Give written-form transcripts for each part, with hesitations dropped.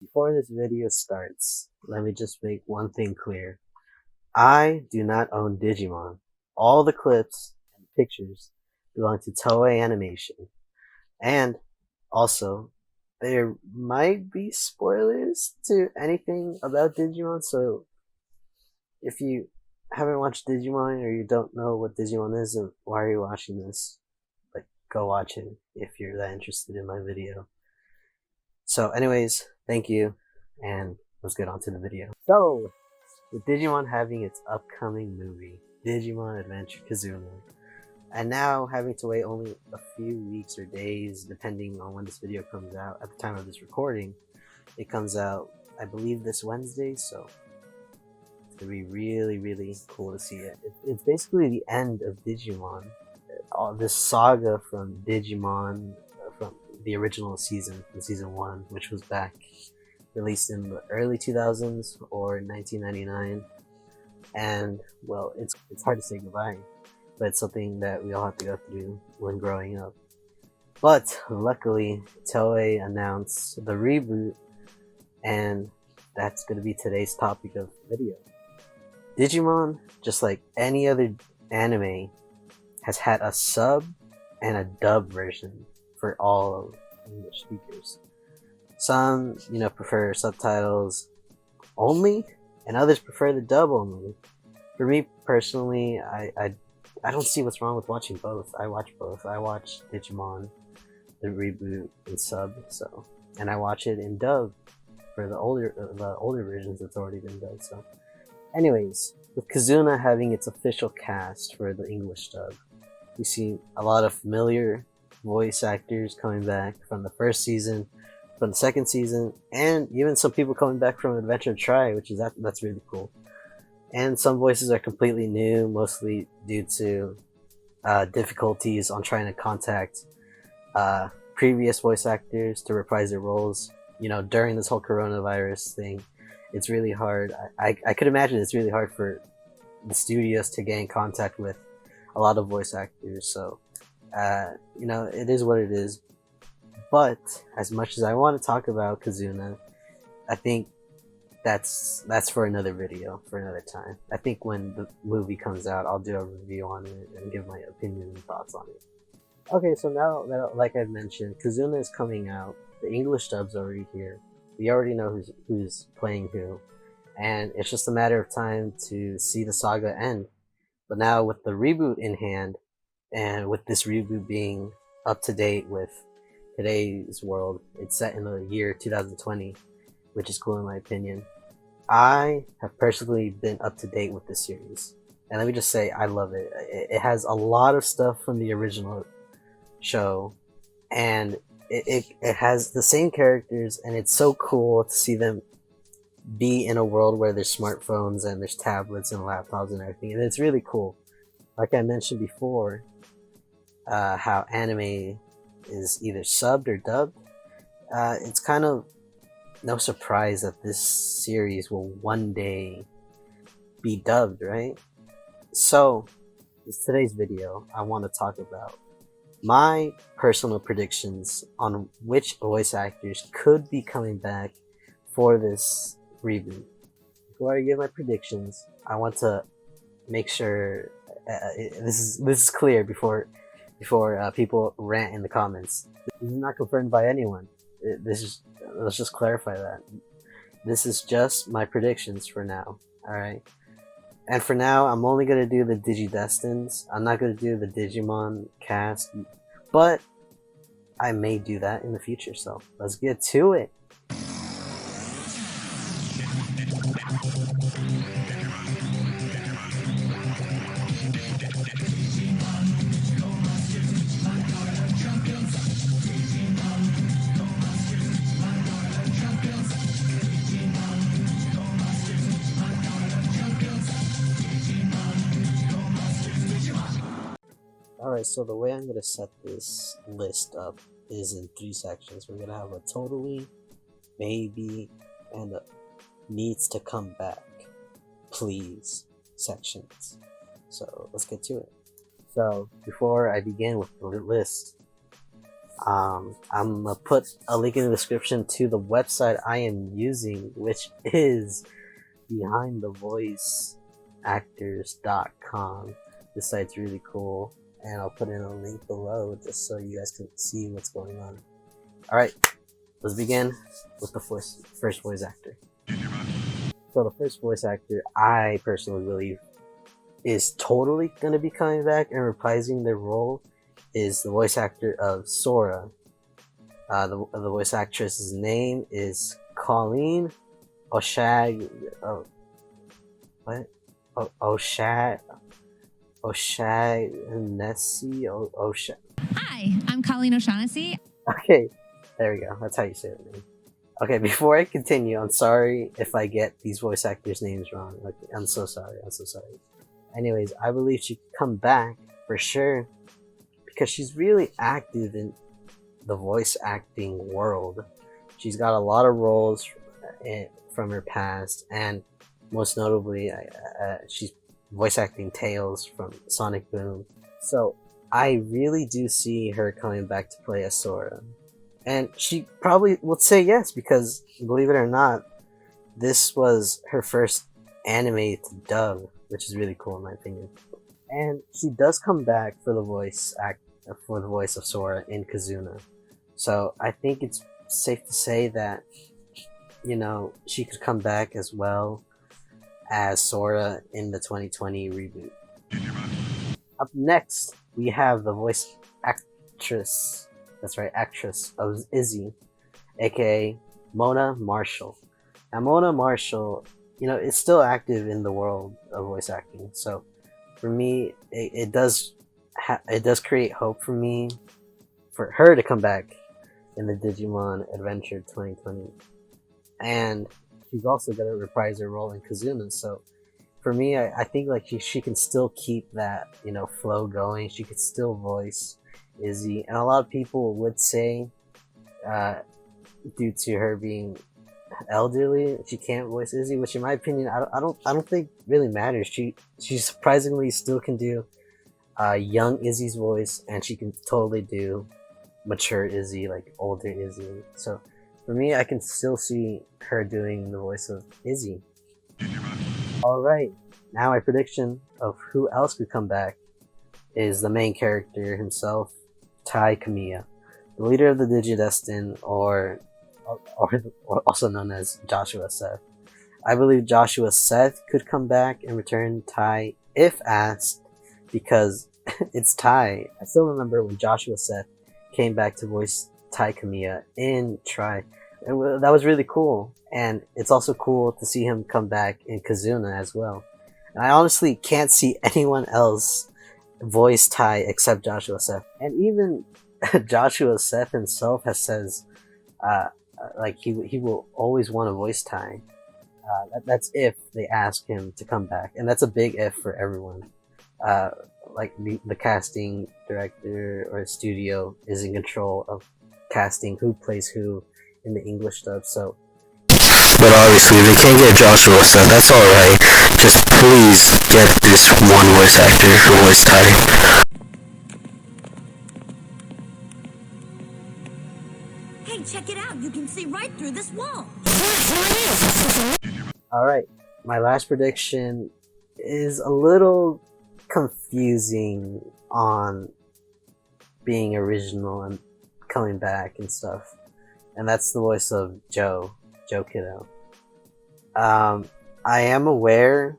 Before this video starts, let me just make one thing clear. I do not own Digimon. All the clips and pictures belong to Toei Animation. And also, there might be spoilers to anything about Digimon, so if you haven't watched Digimon or you don't know what Digimon is, then why are you watching this? Like, go watch it if you're that interested in my video. So anyways, thank you, and let's get on to the video. So, with Digimon having its upcoming movie, Digimon Adventure Kazuna, and now having to wait only a few weeks or days, depending on when this video comes out, at the time of this recording, it comes out, I believe, this Wednesday, so it's going to be really cool to see it. It's basically the end of Digimon. All this saga from Digimon, from the original season, from season 1, which was back released in the early 2000s or 1999, and well, it's hard to say goodbye, but it's something that we all have to go through when growing up. But luckily, Toei announced the reboot, and that's going to be today's topic of video. Digimon, just like any other anime, has had a sub and a dub version for all English speakers. Some, prefer subtitles only, and others prefer the dub only. For me personally, I don't see what's wrong with watching both. I watch both. I watch Digimon, the reboot, in sub, and I watch it in dub for the older versions that's already been dubbed. So, anyways, with Kazuna having its official cast for the English dub, we see a lot of familiar voice actors coming back from the first season, from the second season, and even some people coming back from Adventure Try, which is that's really cool. And some voices are completely new, mostly due to difficulties on trying to contact previous voice actors to reprise their roles. During this whole coronavirus thing, it's really hard. I could imagine it's really hard for the studios to get in contact with a lot of voice actors. So, it is what it is. But as much as I want to talk about Kazuna, I think that's for another video, for another time. I think when the movie comes out, I'll do a review on it and give my opinion and thoughts on it. Okay, so now that, like I've mentioned, Kazuna is coming out. The English dub's already here. We already know who's playing who, and it's just a matter of time to see the saga end. But now with the reboot in hand, and with this reboot being up to date with today's world, it's set in the year 2020, which is cool in my opinion. I have personally been up to date with this series, and let me just say, I love it. It has a lot of stuff from the original show, and it has the same characters, and it's so cool to see them be in a world where there's smartphones and there's tablets and laptops and everything, and it's really cool. Like I mentioned before, how anime is either subbed or dubbed, it's kind of no surprise that this series will one day be dubbed, right? So, in today's video, I want to talk about my personal predictions on which voice actors could be coming back for this reboot. Before I give my predictions, I want to make sure this is clear before people rant in the comments. This is not confirmed by anyone. Let's just clarify that. This is just my predictions for now. Alright? And for now, I'm only going to do the digidestined. I'm not going to do the Digimon cast, but I may do that in the future, so let's get to it. Alright, so the way I'm going to set this list up is in 3 sections. We're going to have a totally, maybe, and a needs to come back, please sections. So let's get to it. So before I begin with the list, I'm gonna put a link in the description to the website I am using, which is behindthevoiceactors.com. This site's really cool, and I'll put in a link below just so you guys can see what's going on. Alright, let's begin with the first voice actor. So the first voice actor I personally believe is totally going to be coming back and reprising their role is the voice actor of Sora. The voice actress's name is Colleen O'Shag. O'Shaughnessy. Hi, I'm Colleen O'Shaughnessy. Okay, there we go. That's how you say it. Name. Okay, before I continue, I'm sorry if I get these voice actors' names wrong. Okay, I'm so sorry. Anyways, I believe she could come back for sure because she's really active in the voice acting world. She's got a lot of roles from her past, and most notably, she's voice acting Tails from Sonic Boom. So I really do see her coming back to play as Sora. And she probably would say yes because, believe it or not, this was her first animated dub, which is really cool in my opinion. And she does come back for the voice of Sora in Kazuna. So I think it's safe to say that, you know, she could come back as well as Sora in the 2020 reboot. Up next, we have the voice actress. That's right, actress of Izzy, aka Mona Marshall. Now, Mona Marshall, you know, is still active in the world of voice acting. So, for me, it does create hope for me for her to come back in the Digimon Adventure 2020, and she's also gonna reprise her role in Kazuna. So, for me, I think like she can still keep that, you know, flow going. She could still voice Izzy, and a lot of people would say, due to her being elderly, she can't voice Izzy, which in my opinion, I don't think really matters. She surprisingly still can do young Izzy's voice, and she can totally do mature Izzy, like older Izzy. So for me, I can still see her doing the voice of Izzy. Alright, now my prediction of who else could come back is the main character himself, Tai Kamiya, the leader of the Digidestined, or also known as Joshua Seth. I believe Joshua Seth could come back and return Tai if asked, because it's Tai. I still remember when Joshua Seth came back to voice Tai Kamiya in Try. And that was really cool. And it's also cool to see him come back in Kazuna as well. And I honestly can't see anyone else voice Tai except Joshua Seth. And even Joshua Seth himself has says like he will always want to voice Tai. That's if they ask him to come back, and that's a big if for everyone. Like the casting director or studio is in control of casting who plays who in the English dub. So, but obviously they can't get Joshua, so that's alright. Just please get this one voice actor who voiced Tai. Hey, check it out. You can see right through this wall. Alright, my last prediction is a little confusing on being original and coming back and stuff. And that's the voice of Joe Kiddo. I am aware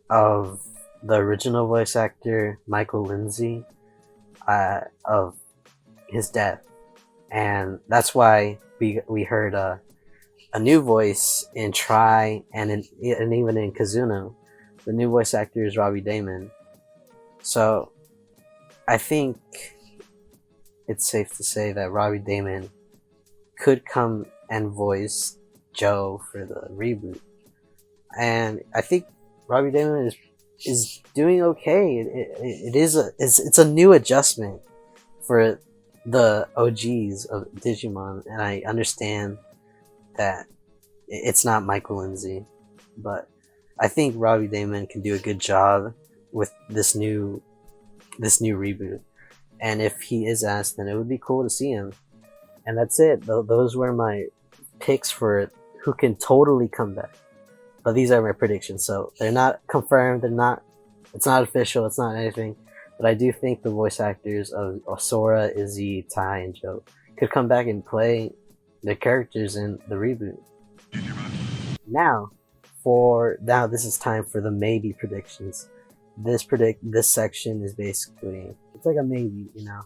of the original voice actor, Michael Lindsay, of his death. And that's why we heard a new voice in Try and even in Kazuna. The new voice actor is Robbie Daymond. So I think it's safe to say that Robbie Daymond could come and voice Joe for the reboot. And I think Robbie Daymond is doing okay. It's a new adjustment for the OGs of Digimon, and I understand that it's not Michael Lindsay, but I think Robbie Daymond can do a good job with this new reboot. and if he is asked, then it would be cool to see him. And that's it. Those were my picks for who can totally come back. But these are my predictions, so they're not confirmed. They're not. It's not official. It's not anything. But I do think the voice actors of Sora, Izzy, Ty, and Joe could come back and play their characters in the reboot. Now, this is time for the maybe predictions. This section is basically, it's like a maybe, you know.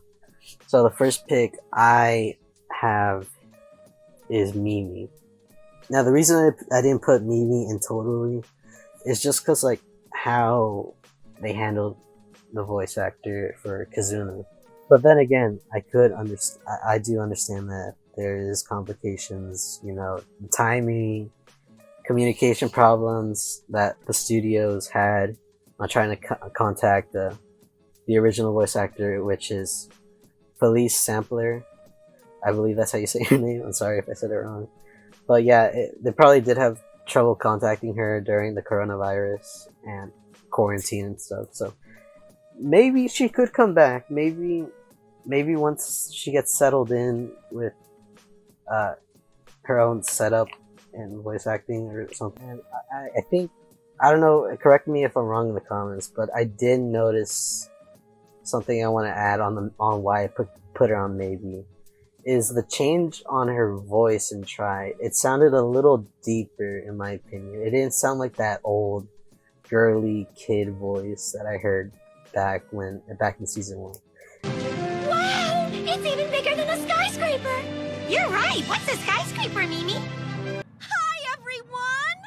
So the first pick I have is Mimi. Now the reason I didn't put Mimi in totally is just because like how they handled the voice actor for Kazuna. But then again, I do understand that there is complications, you know, timing, communication problems that the studios had on trying to contact the original voice actor, which is Felice Sampler. I believe that's how you say her name. I'm sorry if I said it wrong. But yeah, they probably did have trouble contacting her during the coronavirus and quarantine and stuff. So maybe she could come back. Maybe once she gets settled in with her own setup and voice acting or something. And I think, I don't know, correct me if I'm wrong in the comments, but I did notice something I want to add on why I put her on maybe, is the change on her voice in Try. It sounded a little deeper in my opinion. It didn't sound like that old girly kid voice that I heard back in season 1. Wow! It's even bigger than a skyscraper! You're right! What's a skyscraper, Mimi? Hi, everyone!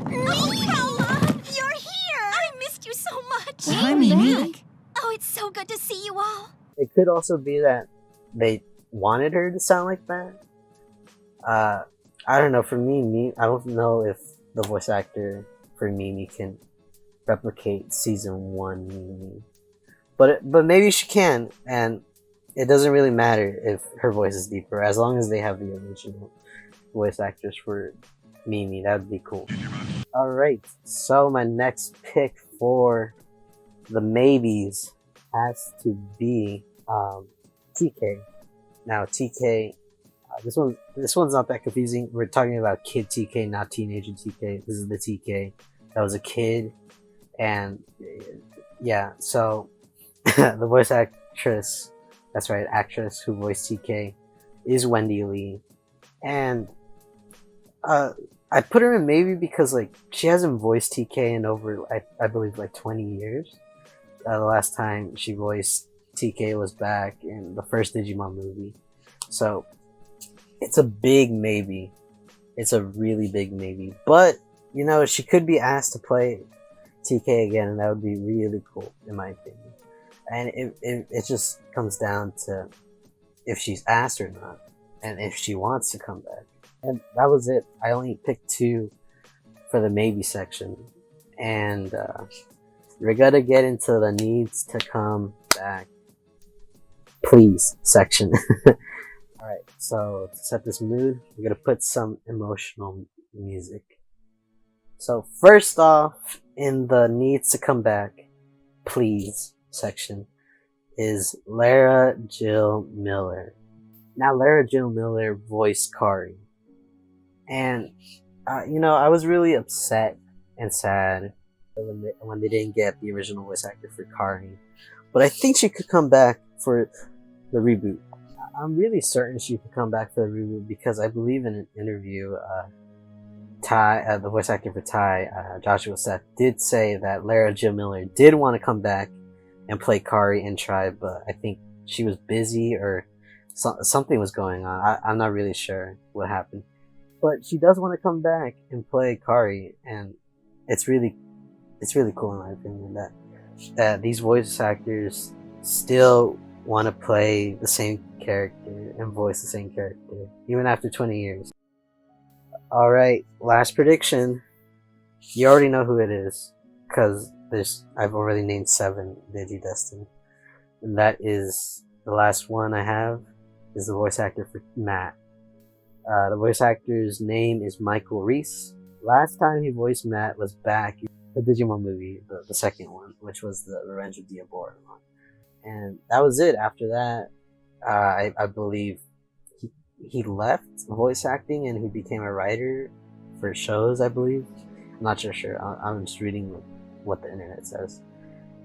Bella! You're here! I missed you so much! Hi, Mimi. Oh, it's so good to see you all! It could also be that they wanted her to sound like that. I don't know. For me, I don't know if the voice actor for Mimi can replicate season 1 Mimi, but maybe she can, and it doesn't really matter if her voice is deeper as long as they have the original voice actors for Mimi. That would be cool. All right, so my next pick for the maybes has to be TK. Now TK, this one's not that confusing. We're talking about kid TK, not teenager TK. This is the TK that was a kid, and yeah. So the voice actress, that's right, actress who voiced TK is Wendy Lee, and I put her in maybe because like she hasn't voiced TK in over I believe like 20 years. The last time she voiced TK was back in the first Digimon movie. So it's a big maybe. It's a really big maybe. But, you know, she could be asked to play TK again, and that would be really cool, in my opinion. And it just comes down to if she's asked or not, and if she wants to come back. And that was it. I only picked 2 for the maybe section. And we're gonna get into the needs to come back, please section. Alright, so to set this mood, we're gonna put some emotional music. So first off, in the needs to come back, please section, is Lara Jill Miller. Now Lara Jill Miller voiced Kari. And, you know, I was really upset and sad when they didn't get the original voice actor for Kari. But I think she could come back for the reboot. I'm really certain she could come back for the reboot because I believe in an interview, Ty, the voice actor for Ty, Joshua Seth, did say that Lara Jill Miller did want to come back and play Kari in Tribe, but I think she was busy or something was going on. I'm not really sure what happened. But she does want to come back and play Kari, and it's really cool in my opinion that these voice actors still want to play the same character and voice the same character even after 20 years. Alright, last prediction. You already know who it is because I've already named 7 digidestined, and that is the last one I have is the voice actor for Matt. The voice actor's name is Michael Reese. Last time he voiced Matt was back in the Digimon movie, the second one, which was the Revenge of Diablo one. and that was it. After that, I believe he left voice acting and he became a writer for shows, I believe. I'm not sure. I'm just reading what the internet says.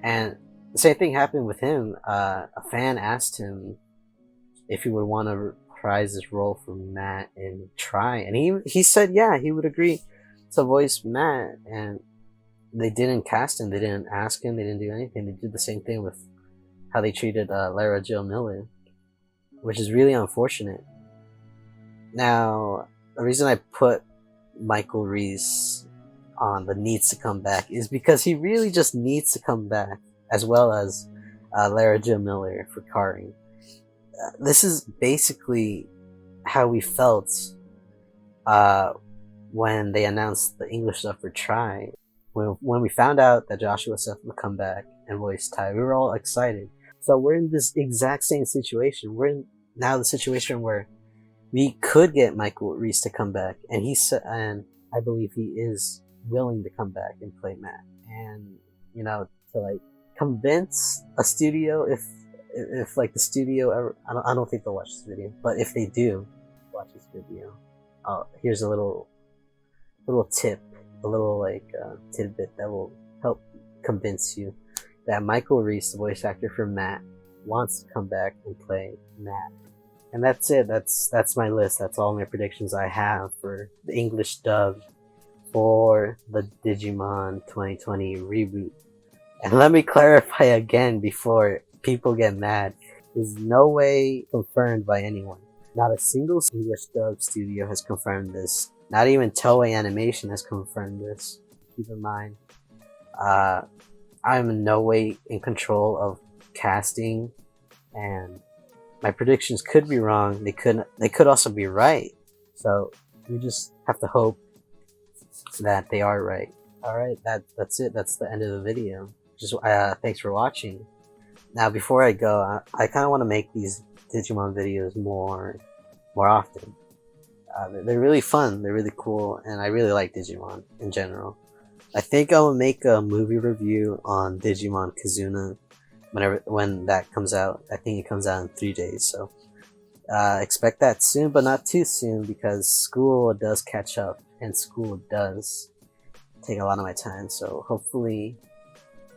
And the same thing happened with him. A fan asked him if he would want to reprise his role for Matt in Try, and he said yeah, he would agree to voice Matt. And they didn't cast him, they didn't ask him, they didn't do anything. They did the same thing with how they treated Lara Jill Miller, which is really unfortunate. Now, the reason I put Michael Reese on the needs to come back is because he really just needs to come back, as well as Lara Jill Miller for Kari. This is basically how we felt when they announced the English stuff for Try. When we found out that Joshua Seth would come back and voice Ty, we were all excited. So we're in this exact same situation. We're in now the situation where we could get Michael Reese to come back, and and I believe he is willing to come back and play Matt. And to like convince a studio, if like the studio ever, I don't think they'll watch this video, but if they do watch this video, here's a little tip, a little like tidbit that will help convince you that Michael Reese, the voice actor for Matt, wants to come back and play Matt. And that's it. That's my list. That's all my predictions I have for the English dub for the Digimon 2020 reboot. And let me clarify again before people get mad. There's no way confirmed by anyone. Not a single English dub studio has confirmed this. Not even Toei Animation has confirmed this. Keep in mind, I'm in no way in control of casting, and my predictions could be wrong. They could also be right. So we just have to hope that they are right. All right, that's it. That's the end of the video. Just thanks for watching. Now, before I go, I kind of want to make these Digimon videos more often. They're really fun. They're really cool, and I really like Digimon in general. I think I'll make a movie review on Digimon Kizuna when that comes out. I think it comes out in 3 days, so expect that soon, but not too soon, because school does catch up, and school does take a lot of my time. So hopefully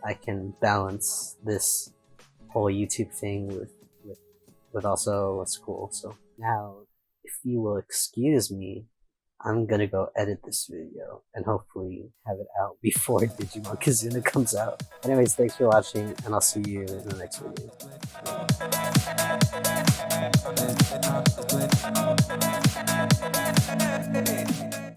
I can balance this whole YouTube thing with also school. So now, if you will excuse me, I'm gonna go edit this video and hopefully have it out before Digimon Kizuna comes out. Anyways, thanks for watching, and I'll see you in the next video.